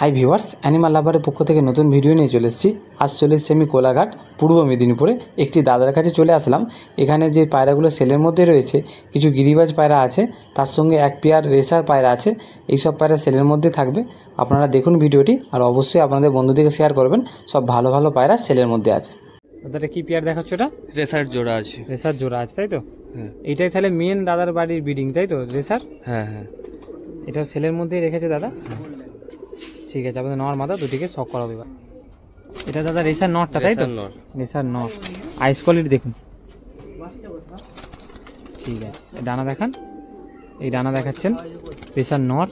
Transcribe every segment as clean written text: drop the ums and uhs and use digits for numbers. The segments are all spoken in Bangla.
হাই ভিউয়ার্স, অ্যানিমাল লাভারের পক্ষ থেকে নতুন ভিডিও নিয়ে চলে এসেছি। আজ চলে এসেছি আমি কোলাঘাট পূর্ব মেদিনীপুরে একটি দাদার কাছে চলে আসলাম। এখানে যে পায়রাগুলো সেলের মধ্যে রয়েছে, কিছু গিরিবাজ পায়রা আছে, তার সঙ্গে এক পেয়ার রেসার পায়রা আছে। এইসব পায়রা সেলের মধ্যে থাকবে। আপনারা দেখুন ভিডিওটি, আর অবশ্যই আপনাদের বন্ধুদেরকে শেয়ার করবেন। সব ভালো ভালো পায়রা সেলের মধ্যে আছে। দাদা কি পেয়ার দেখাচ্ছ? এটা রেসার জোড়া আছে। রেসার জোড়া আছে, তাই তো? হ্যাঁ। এইটাই তাহলে মেন দাদার বাড়ির ব্রিডিং, তাই তো? রেসার। হ্যাঁ হ্যাঁ, এটা সেলের মধ্যেই রেখেছে দাদা। ঠিক আছে, আপনাদের নর মাদা দুটিকে শক করাবে এবার। এটা দাদা রেসার নটটা, তাই তো? Racer not. আইস কোয়ালিটি দেখুন। ঠিক আছে, ডানা দেখান। এই ডানা দেখাচ্ছেন। রেসার নর।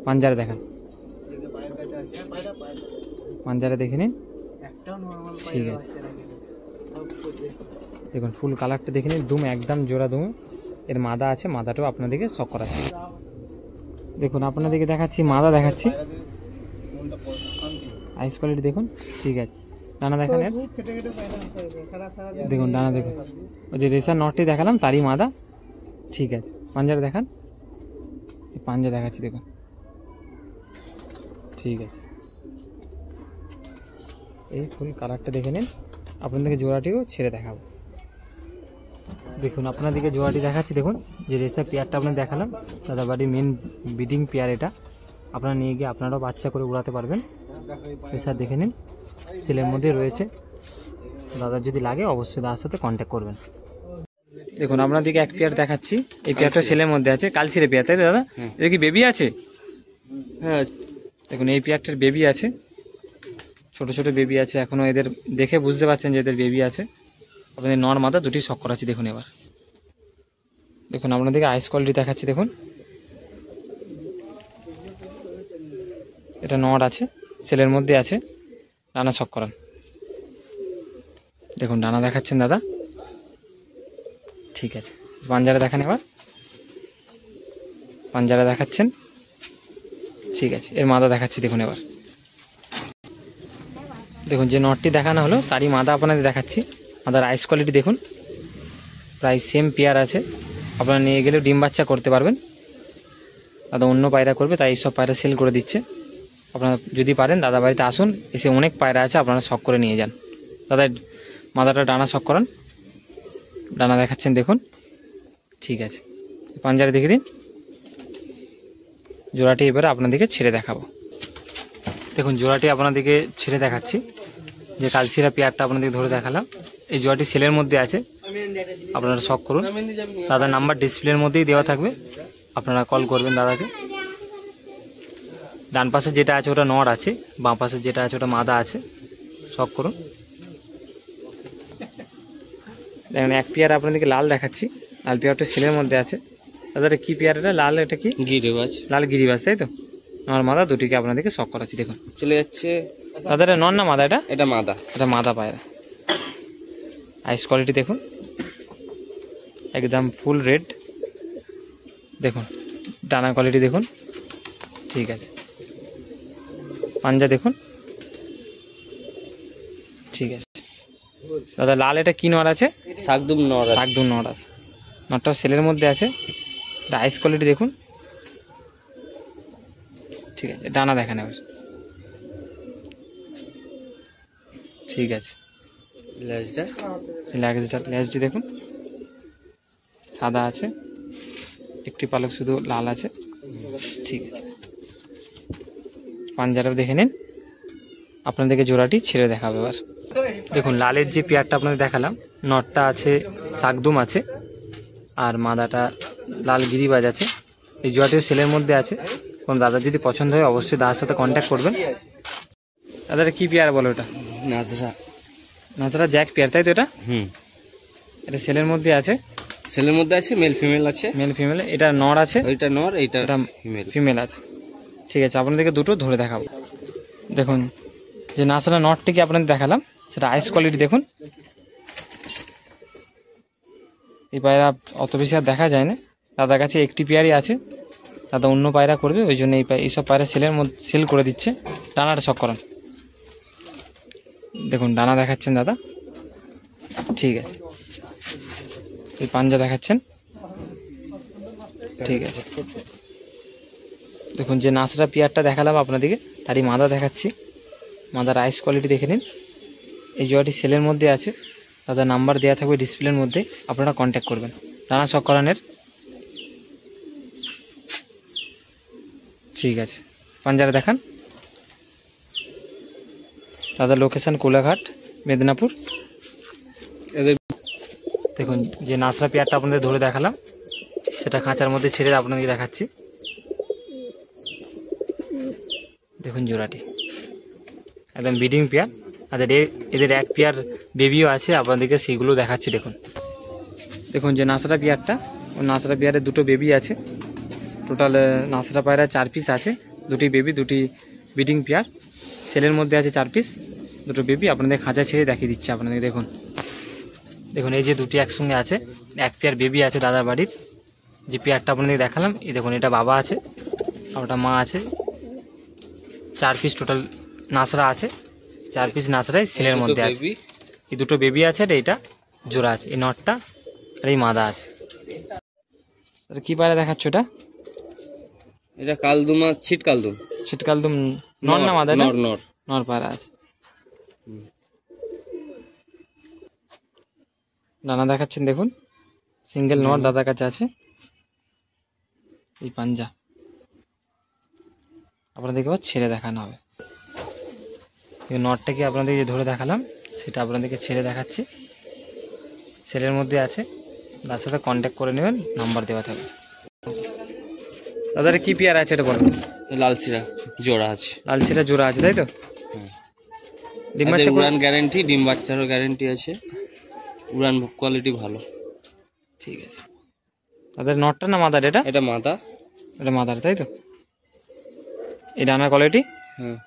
পাঞ্জারে দেখান। পাঞ্জারে দেখে নিন। ঠিক আছে, দেখুন ফুল কালারটা দেখে নিন। দুম একদম জোড়া দুম। এর মাদা আছে, মাদাটাও আপনাদেরকে শক করাচ্ছি। দেখুন আপনাদেরকে দেখাচ্ছি, মাদা দেখাচ্ছি। আইস কোয়ালিটি দেখুন। ঠিক আছে, ডানা দেখান। এর দেখুন ডানা দেখুন। ওই যে রেসার নটটি দেখালাম তারই মাদা। ঠিক আছে, পাঞ্জারে দেখান। পাঞ্জা দেখাচ্ছি, দেখুন। ঠিক আছে, এই ফুল কালারটা দেখে নিন। আপনাদেরকে জোড়াটিও ছেড়ে দেখাবো। দেখুন আপনাদেরকে জোড়াটি দেখাচ্ছি। দেখুন যে রেসার পেয়ারটা আপনাদের দেখালাম, দাদা বাড়ির মেন ব্রিডিং পেয়ার। এটা আপনারা নিয়ে গিয়ে আপনারাও বাচ্চা করে উড়াতে পারবেন। রেসার দেখে নিন, সেলের মধ্যে রয়েছে। দাদার যদি লাগে অবশ্যই দাদার সাথে কন্ট্যাক্ট করবেন। দেখুন আপনাদেরকে এক পেয়ার দেখাচ্ছি। এই পেয়ারটা সেলের মধ্যে আছে, কালচিরে পেয়ার, তাই তো দাদা? এটা কি বেবি আছে? হ্যাঁ, দেখুন এই পেয়ারটার বেবি আছে, ছোট ছোট বেবি আছে। এখনো এদের দেখে বুঝতে পারছেন যে এদের বেবি আছে। আপনাদের নর মাদা দুটি শক করাচ্ছি। দেখুন এবার দেখুন আপনাদেরকে আইস কোয়ালিটি দেখাচ্ছি। দেখুন এটা নর আছে, সেলের মধ্যে আছে। ডানা শক করান। দেখুন ডানা দেখাচ্ছেন দাদা। ঠিক আছে, পাঞ্জারা দেখান এবার। পাঞ্জারা দেখাচ্ছেন। ঠিক আছে, এর মাদা দেখাচ্ছি। দেখুন এবার দেখুন যে নটটি দেখানো হলো তারই মাদা আপনাদের দেখাচ্ছি। মাদার আইস কোয়ালিটি দেখুন, প্রায় সেম পেয়ার আছে। আপনারা নিয়ে গেলেও ডিম বাচ্চা করতে পারবেন। দাদা অন্য পায়রা করবে, তাই এইসব পায়রা সেল করে দিচ্ছে। আপনারা যদি পারেন দাদা বাড়িতে আসুন, এসে অনেক পায়রা আছে, আপনারা শক করে নিয়ে যান। দাদা মাদাটা ডানা শক করান। ডানা দেখাচ্ছেন, দেখুন। ঠিক আছে, পাঞ্জারে দেখে দিন। জোড়াটি এবারে আপনাদেরকে ছেড়ে দেখাবো। দেখুন জোড়াটি আপনাদেরকে ছেড়ে দেখাচ্ছি। যে কালচিরা পেয়ারটা আপনাদেরকে ধরে দেখালাম, এই জোড়াটি সেলের মধ্যে আছে। আপনারা শক করুন। দাদার নাম্বার ডিসপ্লের মধ্যেই দেওয়া থাকবে, আপনারা কল করবেন দাদাকে। ডান পাশে যেটা আছে ওটা নর আছে, বাঁ পাশে যেটা আছে ওটা মাদা আছে। শক করুন। দেখুন এক পেয়ার আপনাদেরকে লাল দেখাচ্ছি। লাল পেয়ারটা সেলের মধ্যে আছে। দাদা কি পেয়ার এটা? লাল, এটা কি? গিরিবাজ। লাল গিরিবাজ, তাই তো? নর মাদা দুটিকে আপনাদেরকে শক করাচ্ছি। দেখুন চলে যাচ্ছে। দাদা এটা নর না মাদা? এটা মাদা। এটা মাদা পায়রা। আইস কোয়ালিটি দেখুন, একদম ফুল রেড। দেখুন ডানা কোয়ালিটি দেখুন। ঠিক আছে, পাঞ্জা দেখুন। ঠিক আছে দাদা, লাল এটা কি নর আছে? শাকদুম নর। শাকদুম নর আছে। নরটা সেলের মধ্যে আছে। এটা আইস কোয়ালিটি দেখুন। ঠিক আছে, ডানা দেখেন এবার। ঠিক আছে, লেজটি দেখুন, সাদা আছে, একটি পালক শুধু লাল আছে। ঠিক আছে, পাঞ্জারাও দেখে নিন। আপনাদেরকে জোড়াটি ছেড়ে দেখাবে এবার। দেখুন লালের যে পেয়ারটা আপনাদের দেখালাম, নটটা আছে শাকদুম আছে, আর মাদাটা লাল গিরিবাজ আছে। এই জোড়াটিও সেলের মধ্যে আছে। কোন দাদার যদি পছন্দ হয় অবশ্যই দাদার সাথে কন্ট্যাক্ট করবেন। দাদাটা কি পেয়ার বলো? ওটা নাজরা জ্যাক পেয়ার, তাই তো? এটা এটা সেলের মধ্যে আছে। সেলের মধ্যে আছে, মেল ফিমেল আছে। মেল ফিমেল, এটা নর আছে, ওইটা নর, এইটা ফিমেল আছে। ঠিক আছে, আপনাদেরকে দুটো ধরে দেখাবো। দেখুন যে নাসরা নটটিকে আপনাদের দেখালাম, সেটা আইস কোয়ালিটি দেখুন। এই পায়রা অত বেশি আর দেখা যায় না। দাদার কাছে একটি পেয়ারই আছে। দাদা অন্য পায়রা করবে, ওই জন্য এইসব পায়রা সেলের মধ্যে সেল করে দিচ্ছে। ডানাটা শক করান। দেখুন ডানা দেখাচ্ছেন দাদা। ঠিক আছে, এই পাঞ্জা দেখাচ্ছেন। ঠিক আছে, দেখুন যে নাসরা পেয়ারটা দেখালাম আপনাদেরকে, তারই মাদা দেখাচ্ছি। মাদার আইস কোয়ালিটি দেখে নিন। এই জোড়াটি সেলের মধ্যে আছে, তাদের নাম্বার দেওয়া থাকবে ডিসপ্লের মধ্যে, আপনারা কন্ট্যাক্ট করবেন। ডানা শক করানের। ঠিক আছে, পাঞ্জারা দেখান। তাদের লোকেশান কোলাঘাট, মেদিনীপুর। এদের দেখুন যে নাসরা পেয়ারটা আপনাদের ধরে দেখালাম, সেটা খাঁচার মধ্যে ছেড়ে আপনাদেরকে দেখাচ্ছি। দেখুন জোড়াটি একদম ব্রিডিং পেয়ার। আর এদের এক পেয়ার বেবিও আছে, আপনাদেরকে সেইগুলো দেখাচ্ছি। দেখুন দেখুন যে নাসরা পেয়ারটা, ও নাসরা পেয়ারের দুটো বেবি আছে। টোটাল নাসরা পায়রা 4 পিস আছে, দুটি বেবি, দুটি ব্রিডিং পেয়ার। সেলের মধ্যে আছে 4 পিস, দুটো বেবি। আপনাদের খাঁচা ছেড়ে দেখিয়ে দিচ্ছি আপনাদের। দেখুন দেখুন এই যে দুটি একসঙ্গে আছে, এক পেয়ার বেবি আছে দাদার বাড়ির। যে পেয়ারটা আপনাদের দেখালাম, এই দেখুন এটা বাবা আছে আর ওটা মা আছে। 4 পিস টোটাল নাসরা আছে, 4 পিস নাসরাই সেলের মধ্যে আছে। এই দুটো বেবি আছে আর এইটা জোড়া আছে, এই নটটা আর এই মাদা আছে। কি পায়রা দেখাচ্ছ এটা? এটা কালদুম আর ছিটকালদুম। ছিটকালদুম নর না মাদা? নর নর নর পায়রা আছে। ডানা দেখাচ্ছেন দেখুন, সিঙ্গেল নর দাদার কাছে আছে। এই পাঞ্জা আপনাদেরকে এবার ছেড়ে দেখানো হবে। এই নটটাকে আপনাদেরকে ধরে দেখালাম, সেটা আপনাদেরকে ছেড়ে দেখাচ্ছি। সেলের মধ্যে আছে, তার সাথে কন্ট্যাক্ট করে নেবেন, নাম্বার দেওয়া থাকবে। দাদার কি পেয়ার আছে এটা বলুন? লালসিরা জোড়া আছে। লালসিরা জোড়া আছে, তাই তো? ডিম এদের বাচ্চা উড়ান গ্যারেন্টি, ডিম বাচ্চারও গ্যারেন্টি আছে। উড়ান কোয়ালিটি ভালো। ঠিক আছে। তাদের নটটা না মাদার? এটা এটা মাদা। এটা মাদার, তাই তো? এই ডানা কোয়ালিটি, হ্যাঁ।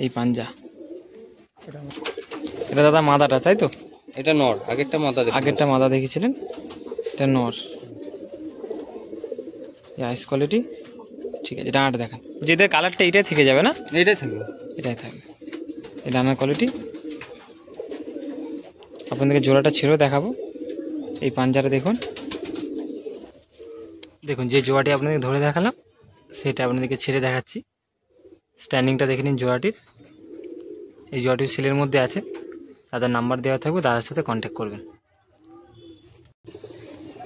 এই পাঞ্জা, এটা দাদা মাদাটা, তাই তো? এটা নর, আগেরটা মাদা। আগেরটা মাদা দেখেছিলেন, এটা নর। আইস কোয়ালিটি ঠিক আছে। ডানাটা দেখান, যেদের কালারটা এটাই থেকে যাবে না? এটাই থাকবে, এটাই থাকবে। এই ডানার কোয়ালিটি আপনাদেরকে জোড়াটা ছেড়েও দেখাবো। এই পাঞ্জারা দেখুন, দেখুন যে জোড়াটি আপনাদেরকে ধরে দেখালাম, সেটা আপনাদেরকে ছেড়ে দেখাচ্ছি। স্ট্যান্ডিংটা দেখে নিন জোড়াটির। এই জোড়াটির সেলের মধ্যে আছে, তাদের নাম্বার দেওয়া থাকবে, দাদার সাথে কন্ট্যাক্ট করবেন।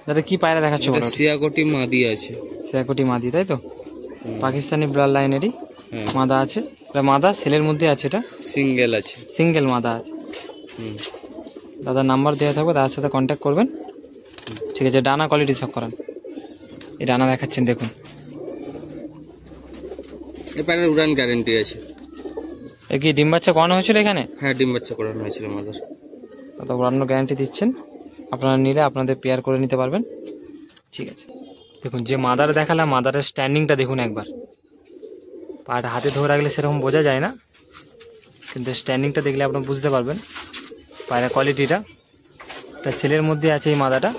দাদা কি পায়রা দেখাচ্ছ? সিয়াকোটি মাদি আছে। সিয়াকোটি মাদি, তাই তো? পাকিস্তানি ব্লাড লাইনেরই মাদা আছে। এটা মাদা সেলের মধ্যে আছে, এটা সিঙ্গেল আছে, সিঙ্গেল মাদা আছে। দাদার নাম্বার দেওয়া থাকবে, দাদার সাথে কন্ট্যাক্ট করবেন। ঠিক আছে। ডানা কোয়ালিটি সব করান। এই ডানা দেখাচ্ছেন দেখুন, এবারে উড়ান গ্যারেন্টি আছে। এ কি ডিম বাচ্চা করানো হয়েছিল এখানে? হ্যাঁ, ডিম বাচ্চা করানো হয়েছিল মাদার। দাদা উড়ানোর গ্যারান্টি দিচ্ছেন, আপনারা নিলে আপনাদের পেয়ার করে নিতে পারবেন। ঠিক আছে। দেখুন যে মাদার দেখালাম, মাদারের স্ট্যান্ডিংটা দেখুন একবার। পাটা হাতে ধরে রাখলে সেরকম বোঝা যায় না, কিন্তু স্ট্যান্ডিংটা দেখলে আপনারা বুঝতে পারবেন পায়রা কোয়ালিটিটা। তার সেলের মধ্যে আছে এই মাদাটা,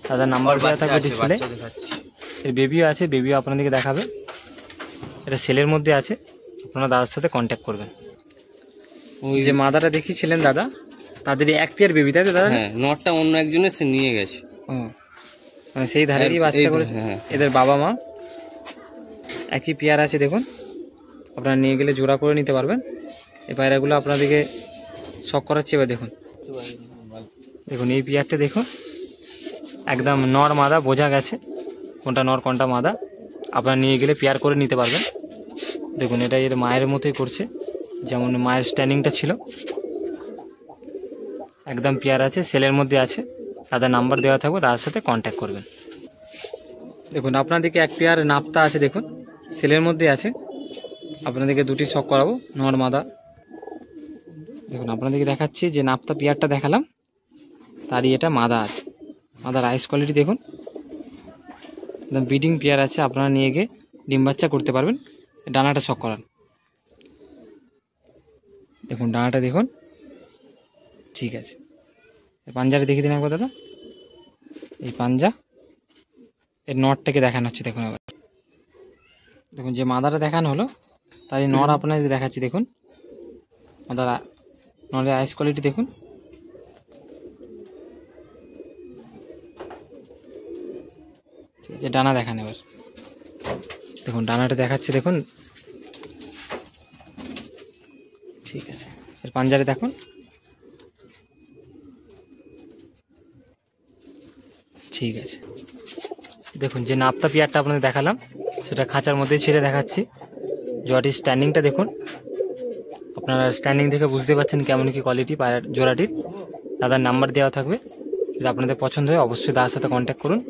তাদের নাম্বার দেওয়া থাকবে ডিসপ্লে। এর বেবিও আছে, বেবিও আপনাদেরকে দেখাবে। এটা সেলের মধ্যে আছে, আপনারা দাদার সাথে কন্ট্যাক্ট করবেন। ওই যে মাদাটা দেখিয়েছিলেন দাদা, তাদেরই এক পেয়ার বেবি, তাই তো দাদা? হ্যাঁ, নটটা অন্য একজনের সে নিয়ে গেছে। ও, মানে সেই ধারেরই বাচ্চা করেছে। এদের বাবা মা একই পেয়ার আছে। দেখুন আপনারা নিয়ে গেলে জোড়া করে নিতে পারবেন। এই পায়রাগুলো আপনাদেরকে শখ করাচ্ছি। এবার দেখুন, দেখুন এই পেয়ারটা দেখুন, একদম নর মাদা বোঝা গেছে কোনটা নর কোনটা মাদা। আপনারা নিয়ে গেলে পেয়ার করে নিতে পারবেন। দেখুন এটা এর মায়ের মতোই করছে, যেমন মায়ের স্ট্যান্ডিংটা ছিল। একদম পেয়ার আছে, সেলের মধ্যে আছে, তাদের নাম্বার দেওয়া থাকবে, তার সাথে কন্ট্যাক্ট করবেন। দেখুন আপনাদেরকে এক পেয়ার নাপ্তা আছে, দেখুন সেলের মধ্যে আছে। আপনাদেরকে দুটি শখ করাবো, নর মাদা। দেখুন আপনাদেরকে দেখাচ্ছি যে নাপ্তা পেয়ারটা দেখালাম, তারই এটা মাদা আছে। মাদার আইস কোয়ালিটি দেখুন, একদম ব্রিডিং পেয়ার আছে। আপনারা নিয়ে গিয়ে ডিম বাচ্চা করতে পারবেন। ডানাটা শখ করান, দেখুন ডানাটা দেখুন। ঠিক আছে। পাঞ্জাটা দেখিয়ে দিন একবার দাদা। এই পাঞ্জা, এর নটটাকে দেখানো হচ্ছে দেখুন। আবার দেখুন যে মাদাটা দেখানো হলো, তার এই নর আপনাদের দেখাচ্ছি। দেখুন মাদার নরের আইস কোয়ালিটি দেখুন। ঠিক আছে, ডানা দেখান এবার। দেখুন ডানাটা দেখাচ্ছে দেখুন, ঠিক আছে। এর পাঞ্জারে দেখুন, ঠিক আছে। দেখুন যে নাপ্তা পেয়ারটা আপনাদের দেখালাম সেটা খাঁচার মধ্যে ছেড়ে দেখাচ্ছি। জোড়াটির স্ট্যান্ডিংটা দেখুন, আপনারা স্ট্যান্ডিং দেখে বুঝতে পারছেন কেমন কি কোয়ালিটি পায়রা জোড়াটির। দাদার নাম্বার দেওয়া থাকবে, যদি আপনাদের পছন্দ হয় অবশ্যই দাদার সাথে কন্ট্যাক্ট করুন।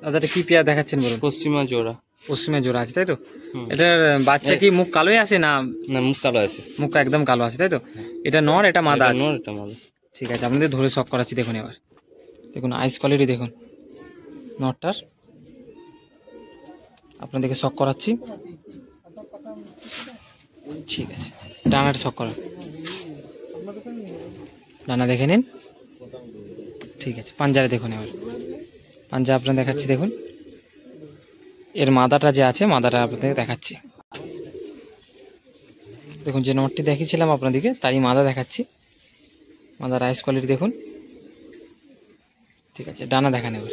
দাদাটা কি পেয়ার দেখাচ্ছেন বলুন? পশ্চিমা জোড়া। পশ্চিমে জোড়া আছে তাই তো? এটার বাচ্চা কি মুখ কালোই আছে না? না, মুখ কালো আছে। মুখ একদম কালো আছে তাই তো? এটা নর, এটা মাদা আছে। নর, এটা মাদা। ঠিক আছে, আপনাদের ধরে শক করাচ্ছি। দেখুন এবার দেখুন আইস কোয়ালিটি দেখুন নরটার, আপনাদেরকে শক করাচ্ছি। ঠিক আছে, ডানাটা শক করান, ডানা দেখে নিন। ঠিক আছে, পাঞ্জারে দেখুন এবার, পাঞ্জা আপনার দেখাচ্ছি। দেখুন এর মাদাটা যে আছে, মাদাটা আপনাদের দেখাচ্ছি। দেখুন যে নটটি দেখিয়েছিলাম আপনাদেরকে তারই মাদা দেখাচ্ছি। মাদার আইস কোয়ালিটি দেখুন। ঠিক আছে, ডানা দেখান এবার।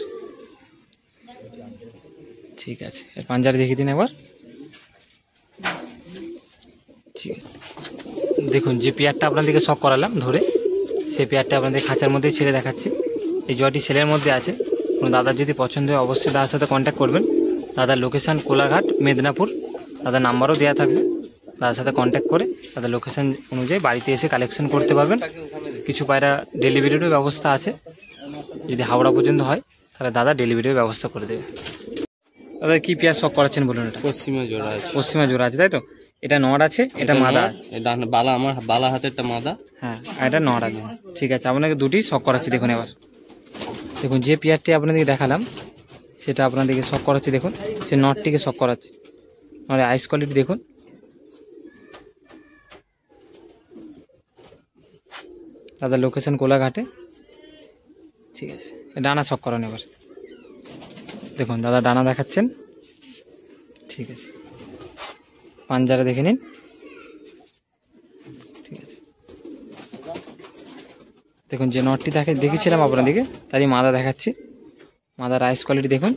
ঠিক আছে, এর পাঞ্জারে দেখিয়ে দিন একবার। ঠিক আছে, দেখুন যে পেয়ারটা আপনাদেরকে শক করালাম ধরে, সেই পেয়ারটা আপনাদের খাঁচার মধ্যে ছেড়ে দেখাচ্ছি। এই জোড়াটি সেলের মধ্যে আছে। কোনো দাদার যদি পছন্দ হয় অবশ্যই দাদার সাথে কন্ট্যাক্ট করবেন। দাদার লোকেশান কোলাঘাট, মেদিনীপুর। দাদার নাম্বারও দেওয়া থাকবে, দাদার সাথে কন্ট্যাক্ট করে দাদার লোকেশান অনুযায়ী বাড়িতে এসে কালেকশন করতে পারবেন। কিছু পায়রা ডেলিভারিরও ব্যবস্থা আছে, যদি হাওড়া পর্যন্ত হয় তাহলে দাদা ডেলিভারির ব্যবস্থা করে দেবে। দাদা কি পেয়ার শক করাচ্ছেন বলুন? এটা পশ্চিমা জোড়া আছে। পশ্চিমা জোড়া আছে তাই তো? এটা নর আছে, এটা মাদা। বালা, আমার বালা হাতেরটা মাদা। হ্যাঁ, আর এটা নর আছে। ঠিক আছে, আপনাকে দুটি শক করাচ্ছি। দেখুন এবার দেখুন যে পেয়ারটি আপনাদেরকে দেখালাম সেটা আপনাদেরকে শক করাচ্ছি। দেখুন সে নটটিকে শক করাচ্ছি। নরের আইস কোয়ালিটি দেখুন। দাদার লোকেশন কোলাঘাটে। ঠিক আছে, ডানা শক করান এবার। দেখুন দাদা ডানা দেখাচ্ছেন। ঠিক আছে, পাঞ্জারা দেখে নিন। ঠিক আছে, দেখুন যে নটটি দেখেছিলাম আপনাদেরকে তারই মাদা দেখাচ্ছি। মাদার আইস কোয়ালিটি দেখুন।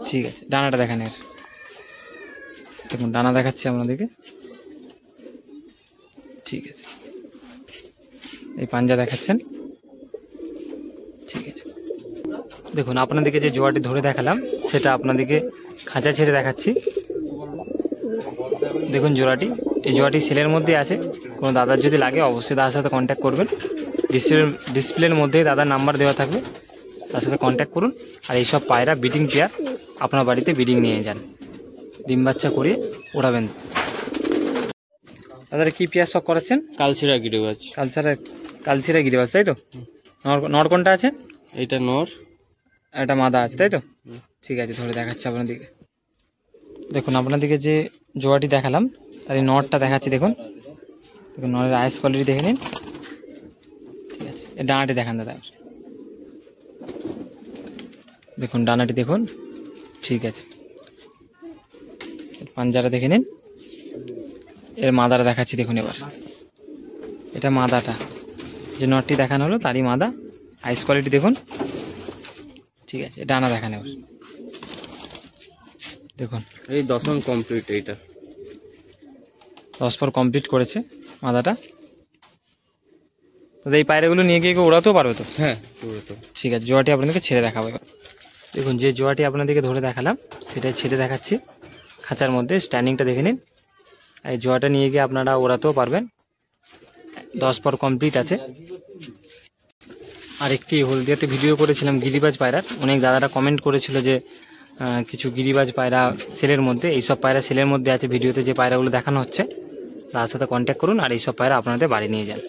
ঠিক আছে, ডানাটা দেখান এর। দেখুন ডানা দেখাচ্ছি আপনাদেরকে। ঠিক আছে, এই পাঞ্জা দেখাচ্ছেন। ঠিক আছে, দেখুন আপনাদেরকে যে জোয়াটি ধরে দেখালাম সেটা আপনাদেরকে খাঁচা ছেড়ে দেখাচ্ছি। দেখুন জোড়াটি, এই জোড়াটি সেলের মধ্যে আছে। কোনো দাদার যদি লাগে অবশ্যই দাদার সাথে কন্ট্যাক্ট করবেন। ডিসপ্লের মধ্যে দাদার নাম্বার দেওয়া থাকবে, তার সাথে কন্ট্যাক্ট করুন। আর এইসব পায়রা ব্রিডিং পেয়ার আপনার বাড়িতে ব্রিডিং নিয়ে যান, ডিম বাচ্চা করিয়ে ওড়াবেন। দাদারা কি পেয়ার শক করাচ্ছেন? কালচিরা গিরিবাজ। কালচিরা গিরিবাজ তাই তো? নর কোনটা আছে? এটা নর, এটা মাদা আছে তাই তো? ঠিক আছে, ধরে দেখাচ্ছি আপনাদেরকে। দেখুন আপনাদেরকে যে জোড়াটি দেখালাম তার এই নরটা দেখাচ্ছি। দেখুন দেখুন নরের আইস কোয়ালিটি দেখে নিন। ঠিক আছে, এই ডানাটি দেখান দাদা। দেখুন ডানাটি দেখুন। ঠিক আছে, পাঞ্জারা দেখে নিন। এর মাদাটা দেখাচ্ছি। দেখুন এবার এটা মাদাটা, যে নটটি দেখানো হলো তারই মাদা। আইস কোয়ালিটি দেখুন। ঠিক আছে, ডানা দেখান এবার। দেখুন এই 10 কমপ্লিট, এইটা 10 পর কমপ্লিট করেছে মাদাটা। তো এই পায়রাগুলো নিয়ে গিয়ে ওড়াতেও পারবে তো? হ্যাঁ, ঠিক আছে, জোয়াটি আপনাদেরকে ছেড়ে দেখাবো এবার। দেখুন যে জোয়াটি আপনাদেরকে ধরে দেখালাম সেটাই ছেড়ে দেখাচ্ছি। খাঁচার মধ্যে স্ট্যান্ডিংটা দেখে নিন। এই জোয়াটা নিয়ে গিয়ে আপনারা ওড়াতেও পারবেন। 10 পর কমপ্লিট আছে। আর একটি হলদিয়াতে ভিডিও করেছিলাম গিরিবাজ পায়রার, অনেক দাদারা কমেন্ট করেছিল যে কিছু গিরিবাজ পায়রা সেলের মধ্যে। এইসব পায়রা সেলের মধ্যে আছে। ভিডিওতে যে পায়রাগুলো দেখানো হচ্ছে তার সাথে কন্ট্যাক্ট করুন আর এইসব পায়রা আপনাদের বাড়ি নিয়ে যান।